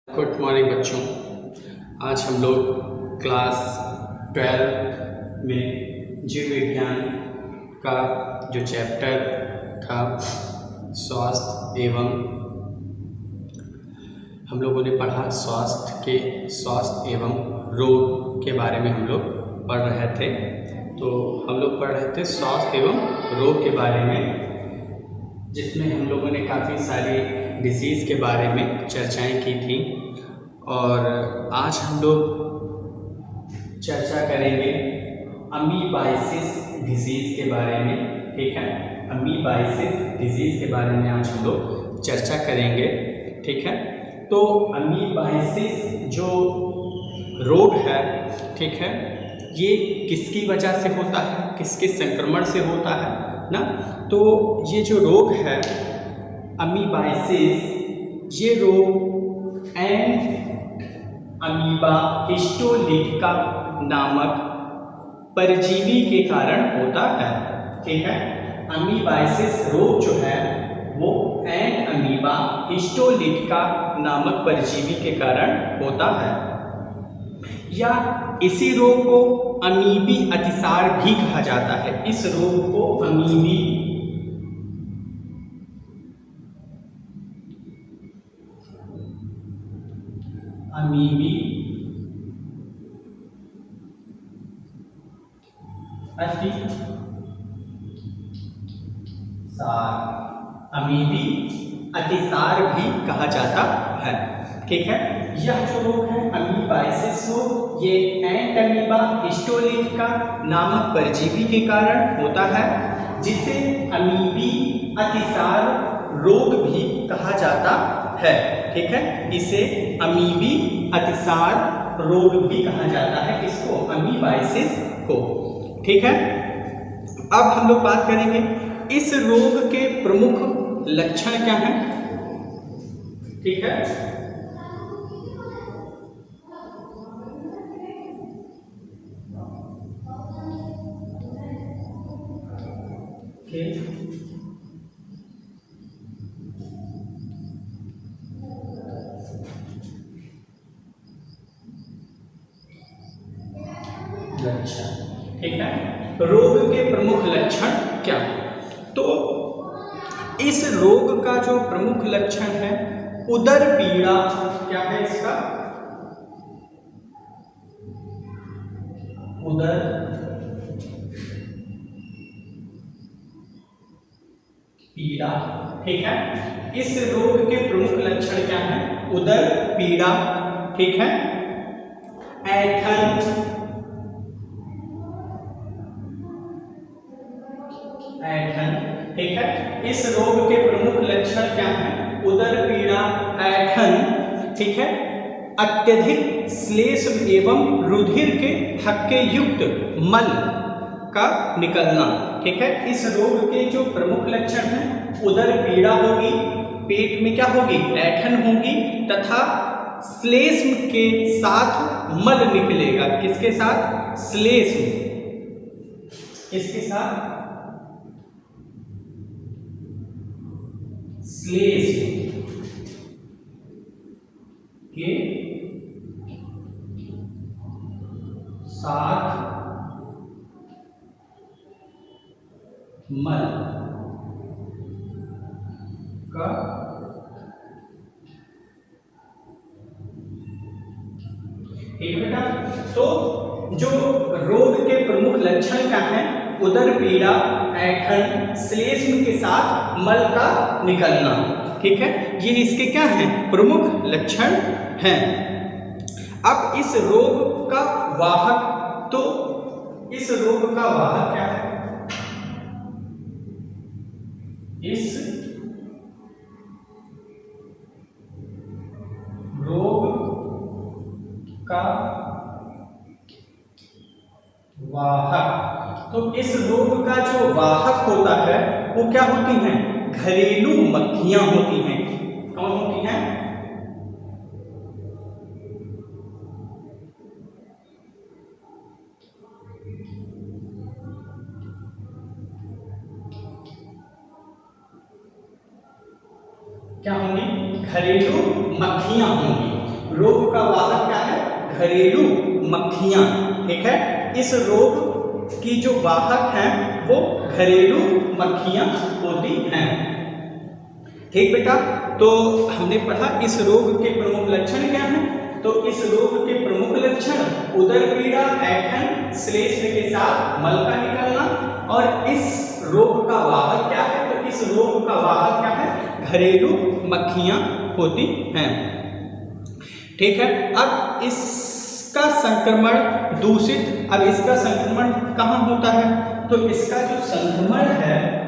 Good morning बच्चों। आज हम लोग क्लास 12 में जीव विज्ञान का जो चैप्टर था स्वास्थ्य एवं हम लोगों ने पढ़ा स्वास्थ्य एवं रोग के बारे में हम लोग पढ़ रहे थे। तो हम लोग पढ़ रहे थे स्वास्थ्य एवं रोग के बारे में, जिसमें हम लोगों ने काफ़ी सारी डिसीज़ के बारे में चर्चाएं की थी। और आज हम लोग चर्चा करेंगे अमीबाइसिस डिजीज़ के बारे में। ठीक है, अमीबाइसिस डिजीज़ के बारे में आज हम लोग चर्चा करेंगे। ठीक है, तो अमीबाइसिस जो रोग है, ठीक है, ये किसकी वजह से होता है, किसके संक्रमण से होता है ना। तो ये जो रोग है अमीबाइसिस, ये रोग एंड अमीबा हिस्टोलिटिका नामक परजीवी के कारण होता है। ठीक है, अमीबाइसिस रोग जो है वो एंड अमीबा हिस्टोलिटिका नामक परजीवी के कारण होता है, या इसी रोग को अमीबी अतिसार भी कहा जाता है। इस रोग को अमीबी अतिसार भी कहा जाता है। ठीक है, यह जो रोग है अमीबाइसिस रोग, ये एंट अमीबा हिस्टोलिटिका नामक परजीवी के कारण होता है, जिसे अमीबी अतिसार रोग भी कहा जाता है। ठीक है, इसे अमीबी अतिसार रोग भी कहा जाता है, किसको, अमीबाइसिस को। ठीक है, अब हम लोग बात करेंगे इस रोग के प्रमुख लक्षण क्या हैं। ठीक है, लक्षण। ठीक है, रोग के प्रमुख लक्षण क्या है। तो इस रोग का जो प्रमुख लक्षण है उदर पीड़ा, क्या है इसका, उदर पीड़ा। ठीक है, इस रोग के प्रमुख लक्षण क्या है, उदर पीड़ा। ठीक है, ऐंठन, ठीक है, इस रोग के प्रमुख लक्षण क्या हैं, उदर पीड़ा, ऐंठन। ठीक है, अत्यधिक श्लेष्म एवं रुधिर के थक्के युक्त मल का निकलना। ठीक है, इस रोग के जो प्रमुख लक्षण हैं, उदर पीड़ा होगी, पेट में क्या होगी, ऐंठन होगी, तथा श्लेष्म के साथ मल निकलेगा। किसके साथ, श्लेष्म, किसके साथ, श्लेष्म के साथ मल का ठीक बेटा। तो जो रोग के प्रमुख लक्षण क्या हैं, उदर पीड़ा, ऐंठन, श्लेष्म के साथ मल का निकलना। ठीक है, ये इसके क्या हैं, प्रमुख लक्षण हैं। अब इस रोग का वाहक, तो इस रोग का वाहक क्या है, इस रोग का वाहक, तो इस रोग का जो वाहक होता है वो क्या होती हैं, घरेलू मक्खियां होती हैं। कौन होती हैं, क्या होंगी, घरेलू मक्खियां होंगी। रोग का वाहक क्या है? घरेलू मक्खियां। ठीक है, इस रोग की जो वाहक हैं वो घरेलू मक्खियां होती हैं। ठीक बेटा, तो हमने पढ़ा इस रोग के प्रमुख लक्षण क्या हैं। तो इस रोग के प्रमुख लक्षण उदर पीड़ा, ऐंठन, श्लेष्म के साथ मल का निकलना। और इस रोग का वाहक क्या है? तो इस रोग का वाहक क्या है? घरेलू मक्खियां होती हैं। ठीक है, अब इसका संक्रमण दूषित, अब इसका संक्रमण कहाँ होता है? तो इसका जो संक्रमण है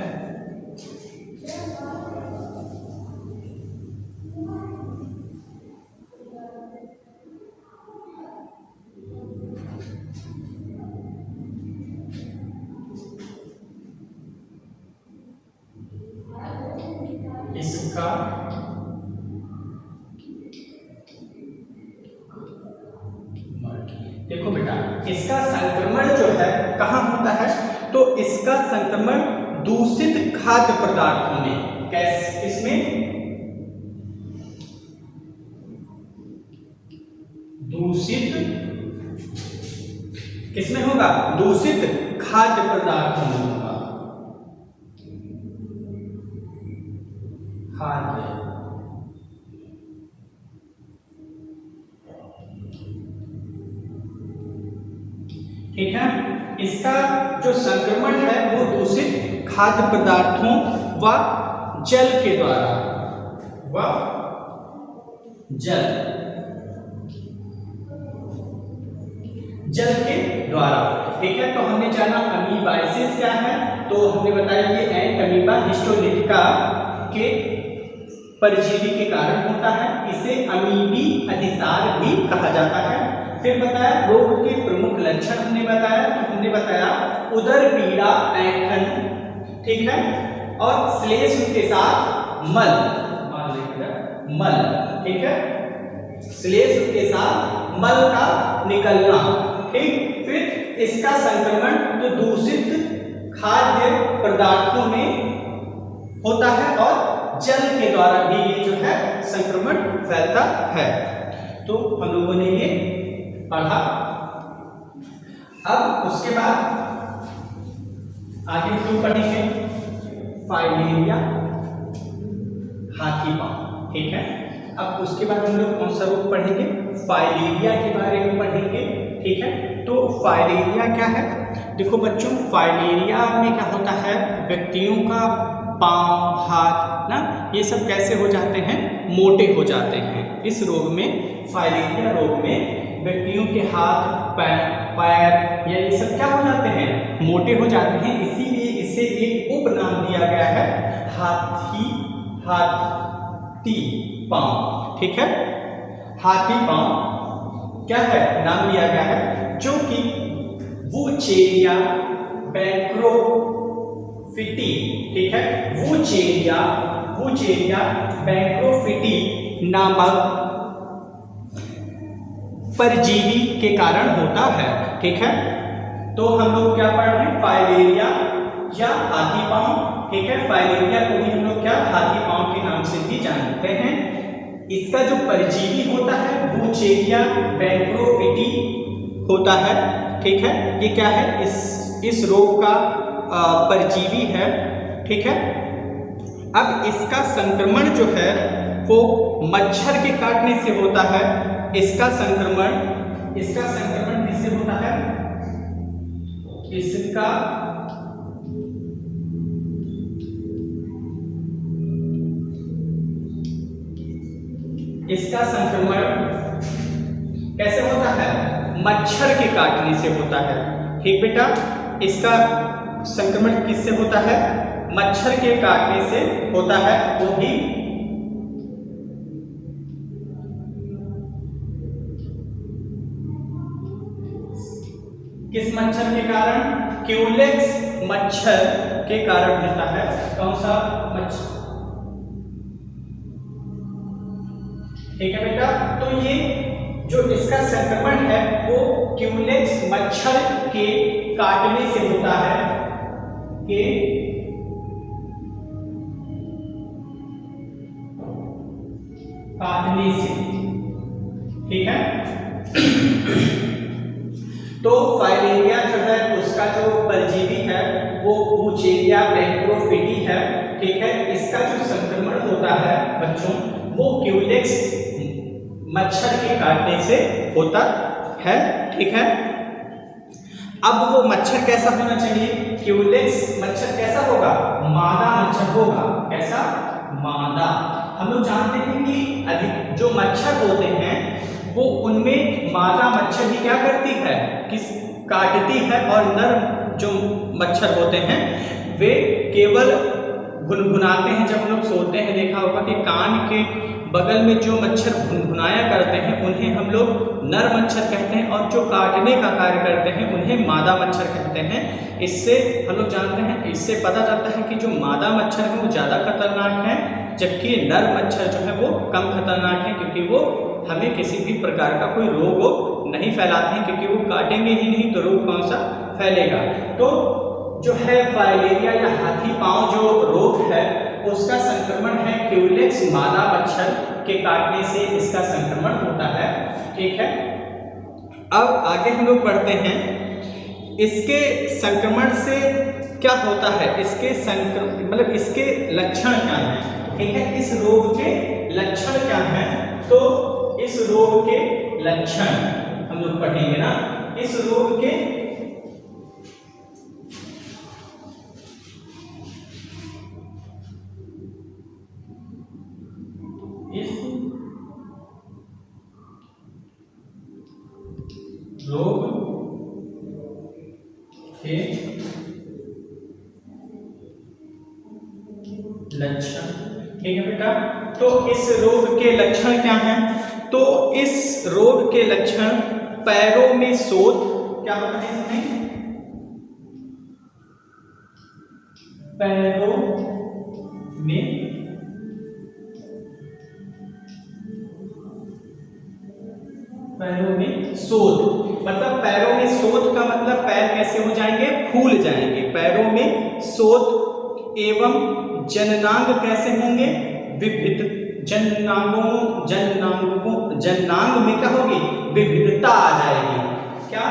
इसका देखो बेटा, इसका संक्रमण जो है कहाँ होता है? तो इसका संक्रमण दूषित खाद्य पदार्थों में, कैसे, इसमें दूषित किसमें होगा? दूषित खाद्य पदार्थों में होगा। खाद्य ठीक है, इसका जो संक्रमण है वो दूषित खाद्य पदार्थों व जल के द्वारा, व जल के द्वारा। ठीक है, तो हमने जाना अमीबाइसिस क्या है। तो हमने बताया ये एंट अमीबा हिस्टोलिटिका के परजीवी के कारण होता है। इसे अमीबी अधिसार भी कहा जाता है। फिर बताया रोग के प्रमुख लक्षण हमने बताया। तो हमने बताया उदर पीड़ा, ऐंठन, ठीक है, और श्लेष्म के साथ मल, ठीक है, श्लेष्म के साथ मल का निकलना। ठीक, फिर इसका संक्रमण तो दूषित खाद्य पदार्थों में होता है और जल के द्वारा भी ये जो है संक्रमण फैलता है। तो हम लोगों ने ये पढ़ा। अब उसके बाद आगे क्यों पढ़ेंगे? फाइलेरिया, हाथी पांव। ठीक है, अब उसके बाद हम लोग कौन सा रोग पढ़ेंगे? फाइलेरिया के बारे में पढ़ेंगे। ठीक है, तो फाइलेरिया क्या है? देखो बच्चों, फाइलेरिया में क्या होता है? व्यक्तियों का पांव, हाथ ना, ये सब कैसे हो जाते हैं? मोटे हो जाते हैं। इस रोग में, फाइलेरिया रोग में व्यक्तियों के हाथ, पैर या ये सब क्या हो जाते हैं? मोटे हो जाते हैं। इसीलिए इसे एक उपनाम दिया गया है, हाथी पांव। ठीक है, हाथी पांव क्या है? नाम दिया गया है, जो कि वुचेरिया बैंक्रोफिटी, ठीक है, वुचेरिया बैंक्रोफिटी नामक परजीवी के कारण होता है। ठीक है, तो हम लोग क्या पढ़ रहे हैं? फाइलेरिया या हाथी पांव। ठीक है, फाइलेरिया को भी हम लोग क्या हाथी पांव के नाम से भी जानते हैं। इसका जो परजीवी होता है वुचेरिया बैंक्रोफिटी होता है। ठीक है, ये क्या है? इस रोग का परजीवी है। ठीक है, अब इसका संक्रमण जो है वो मच्छर के काटने से होता है। इसका संक्रमण किससे होता है? इसका संक्रमण कैसे होता है? मच्छर के काटने से होता है। ठीक बेटा, इसका संक्रमण किससे होता है? मच्छर के काटने से होता है। वो भी किस मच्छर के कारण? क्यूलेक्स मच्छर के कारण होता है। कौन सा मच्छर? ठीक है बेटा, तो ये जो इसका संक्रमण है वो क्यूलेक्स मच्छर के काटने से होता है, के काटने से। ठीक है। तो फाइलेरिया जो है उसका जो परजीवी है वो वुचेरिया पैंक्रोफिटी है, ठीक है। इसका जो संक्रमण होता है बच्चों वो क्यूलेक्स मच्छर के काटने से होता है, ठीक है। अब वो मच्छर कैसा होना चाहिए? क्यूलेक्स मच्छर कैसा होगा? मादा मच्छर होगा। कैसा? मादा। हम लोग जानते हैं कि अधिक जो मच्छर होते हैं वो उनमें मादा मच्छर ही क्या करती है? किस काटती है, और नर जो मच्छर होते हैं वे केवल भुनभुनाते हैं। जब हम लोग सोते हैं देखा होगा कि कान के बगल में जो मच्छर भुनभुनाया करते हैं उन्हें हम लोग नर मच्छर कहते हैं, और जो काटने का कार्य करते हैं उन्हें मादा मच्छर कहते हैं। इससे हम लोग जानते हैं, इससे पता चलता है कि जो मादा मच्छर है वो ज़्यादा खतरनाक है, जबकि नर मच्छर जो है वो कम खतरनाक है, क्योंकि वो हमें किसी भी प्रकार का कोई रोग नहीं फैलाते हैं, क्योंकि वो काटेंगे ही नहीं तो रोग कौन सा फैलेगा। तो जो है फाइलेरिया या हाथी पांव जो रोग है उसका संक्रमण है क्यूलेक्स मादा मच्छर के काटने से इसका संक्रमण होता है, ठीक है। अब आगे हम लोग पढ़ते हैं इसके संक्रमण से क्या होता है, इसके संक्रमण मतलब इसके लक्षण क्या हैं, ठीक है। इस रोग के लक्षण क्या हैं? तो इस रोग के लक्षण हम लोग पढ़ेंगे ना। इस रोग के रोग के लक्षण, ठीक है बेटा। तो इस रोग के लक्षण क्या हैं? तो इस रोग के लक्षण पैरों में शोथ, क्या होता है इसमें? पैरों में शोथ, मतलब पैरों में शोथ का मतलब पैर कैसे हो जाएंगे? फूल जाएंगे। पैरों में शोथ एवं जननांग कैसे होंगे? विभिन्न जननांग में क्या होगी? विविधता आ जाएगी। क्या?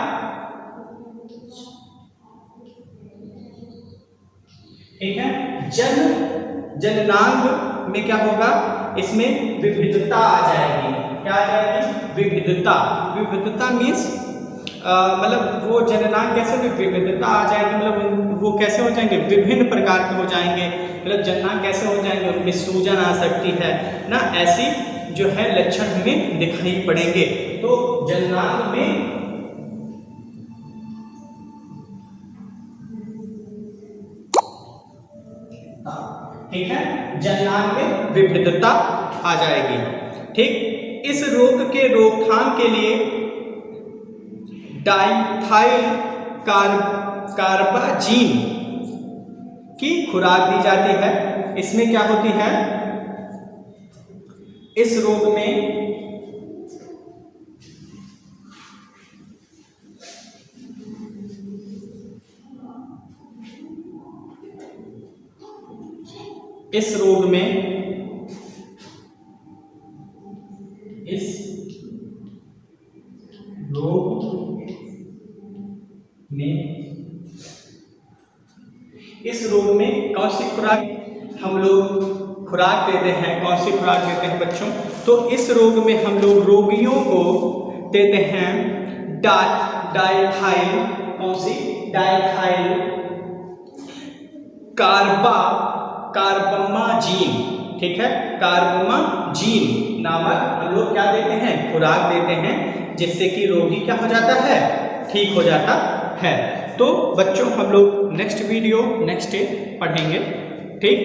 ठीक है। जननांग में क्या होगा? इसमें विविधता आ जाएगी। क्या आ जाएगी? विविधता। विविधता मीन्स मतलब वो जननांग कैसे विविधता आ जाएगी, मतलब वो कैसे हो जाएंगे? विभिन्न प्रकार के हो जाएंगे। मतलब जननांग कैसे हो जाएंगे? उनमें सूजन आ सकती है ना, ऐसी जो है लक्षण हमें दिखाई पड़ेंगे। तो जननांग में ठीक है, जननांग में विविधता आ जाएगी, ठीक। इस रोग के रोकथाम के लिए डाइथाइल कार्बाजीन की खुराक दी जाती है। इसमें क्या होती है? इस रोग में इस रोग में कौन सी खुराक हम लोग खुराक देते हैं? कौन सी खुराक देते हैं बच्चों? तो इस रोग में हम लोग रोगियों को देते हैं डाइथाइल, कौन सी? डाइथाइल कार्बामाजीन, ठीक है। कार्बामाजीन नामक हम लोग क्या देते हैं? खुराक देते हैं, जिससे कि रोगी क्या हो जाता है? ठीक हो जाता है। तो बच्चों हम लोग नेक्स्ट वीडियो नेक्स्ट डे पढ़ेंगे, ठीक।